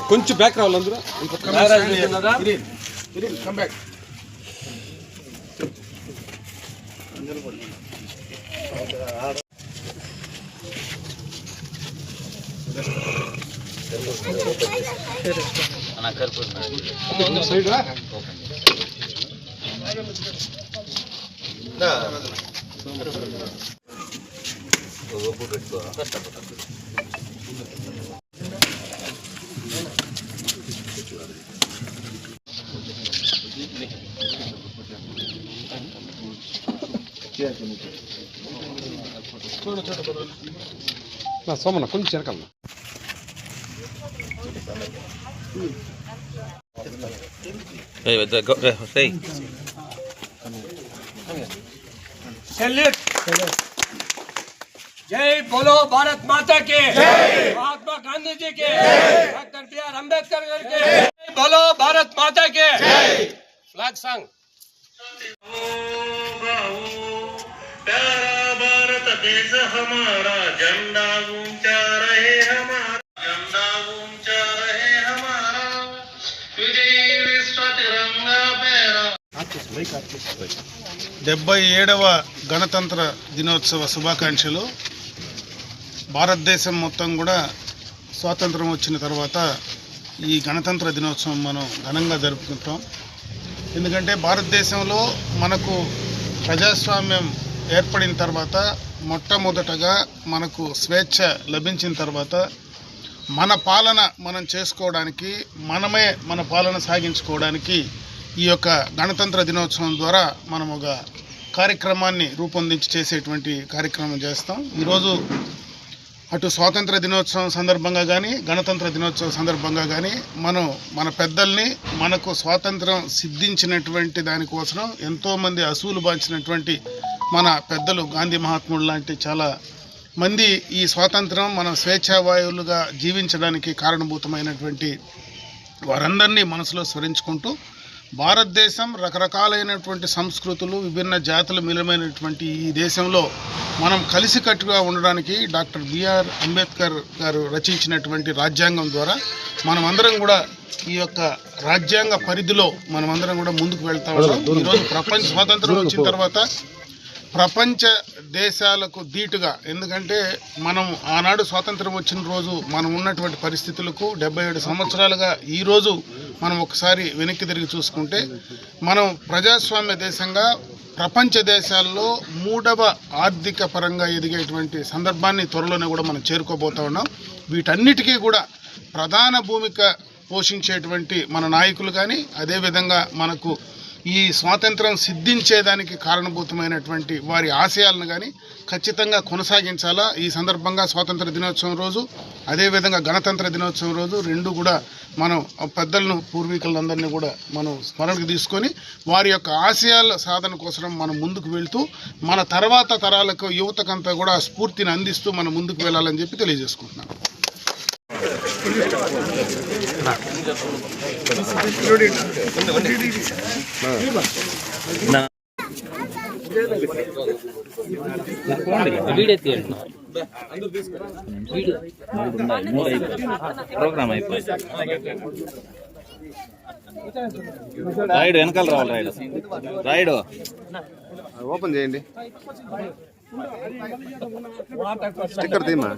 కొంచెం బ్యాక్ రావాలి అందరూ. సోమన్న కొంచెం చెరకల్లా. जय बोलो भारत माता के, महात्मा गांधी जी के, डॉक्टर बी.आर. अम्बेडकर के, बोलो भारत माता के. Flag song. प्यारा भारत देश हमारा, झंडा ऊंचा रहे हमारा, झंडा ऊंचा रहे हमारा, विजय विश्व तिरंगा मेरा. 77వ గణతంత్ర దినోత్సవ శుభాకాంక్షలు. భారతదేశం మొత్తం కూడా స్వాతంత్రం వచ్చిన తర్వాత ఈ గణతంత్ర దినోత్సవం మనం ఘనంగా జరుపుకుంటాం. ఎందుకంటే భారతదేశంలో మనకు ప్రజాస్వామ్యం ఏర్పడిన తర్వాత మొట్టమొదటగా మనకు స్వేచ్ఛ లభించిన తర్వాత మన పాలన మనం చేసుకోవడానికి, మనమే మన పాలన సాగించుకోవడానికి ఈ యొక్క గణతంత్ర దినోత్సవం ద్వారా మనం ఒక కార్యక్రమాన్ని రూపొందించి చేసేటువంటి కార్యక్రమం చేస్తాం. ఈరోజు అటు స్వాతంత్ర దినోత్సవం సందర్భంగా కానీ, గణతంత్ర దినోత్సవం సందర్భంగా కానీ మనం మన పెద్దల్ని, మనకు స్వాతంత్రం సిద్ధించినటువంటి దానికోసం ఎంతోమంది అసూలు బాంచినటువంటి మన పెద్దలు గాంధీ మహాత్ముడు లాంటి చాలా మంది ఈ స్వాతంత్రం మనం స్వేచ్ఛావాయువులుగా జీవించడానికి కారణభూతమైనటువంటి వారందరినీ మనసులో స్మరించుకుంటూ, భారతదేశం రకరకాలైనటువంటి సంస్కృతులు, విభిన్న జాతులు మిలమైనటువంటి ఈ దేశంలో మనం కలిసికట్టుగా ఉండడానికి డాక్టర్ బి.ఆర్. అంబేద్కర్ గారు రచించినటువంటి రాజ్యాంగం ద్వారా మనమందరం కూడా ఈ యొక్క రాజ్యాంగ పరిధిలో మనమందరం కూడా ముందుకు వెళ్తా ఉన్నాం. ఈరోజు ప్రపంచ స్వాతంత్రం వచ్చిన తర్వాత ప్రపంచ దేశాలకు ధీటుగా, ఎందుకంటే మనం ఆనాడు స్వాతంత్రం వచ్చిన రోజు మనం ఉన్నటువంటి పరిస్థితులకు 77 సంవత్సరాలుగా ఈరోజు మనం ఒకసారి వెనక్కి తిరిగి చూసుకుంటే మనం ప్రజాస్వామ్య దేశంగా ప్రపంచ దేశాల్లో 3వ ఆర్థిక పరంగా ఎదిగేటువంటి సందర్భాన్ని త్వరలోనే కూడా మనం చేరుకోబోతా ఉన్నాం. వీటన్నిటికీ కూడా ప్రధాన భూమిక పోషించేటువంటి మన నాయకులు కానీ, అదేవిధంగా మనకు ఈ స్వాతంత్రం సిద్ధించేదానికి కారణభూతమైనటువంటి వారి ఆశయాలను కానీ ఖచ్చితంగా కొనసాగించాలా. ఈ సందర్భంగా స్వాతంత్ర దినోత్సవం రోజు, అదేవిధంగా గణతంత్ర దినోత్సవం రోజు రెండు కూడా మనం పెద్దలను, పూర్వీకులందరినీ కూడా మనం స్మరణకు తీసుకొని వారి యొక్క ఆశయాల సాధన కోసం మనం ముందుకు వెళ్తూ మన తర్వాత తరాలకు, యువతకంతా కూడా స్ఫూర్తిని అందిస్తూ మనం ముందుకు వెళ్ళాలని చెప్పి తెలియజేసుకుంటున్నాం. ప్రోగ్రామ్ అయిపోయింది. రైడ్ వెనకాల రావాలి. రైడ్ ఓపెన్ చేయండి. స్టిక్కర్ తీమా.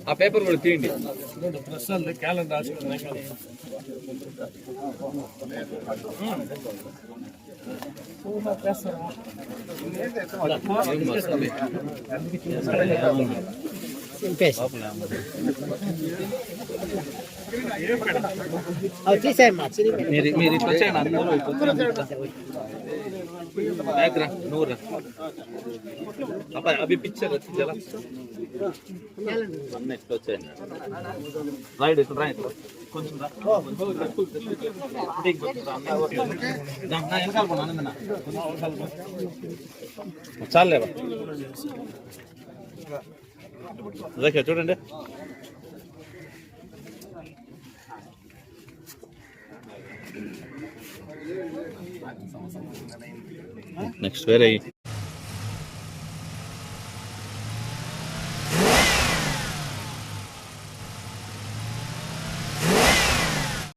ఆ పేపర్ కూడా తీయండి. క్యాలెండర్ మీరు ఇట్లా వచ్చాయండి. అందరూ बैकग्राउंड नूर अभी पिक्चर जरा నెక్స్ట్ వచ్చేయండి రైట్ ఇక్కడ రైట్ కొంచెం చాలేవా చూడండి నెక్స్ట్ వేరే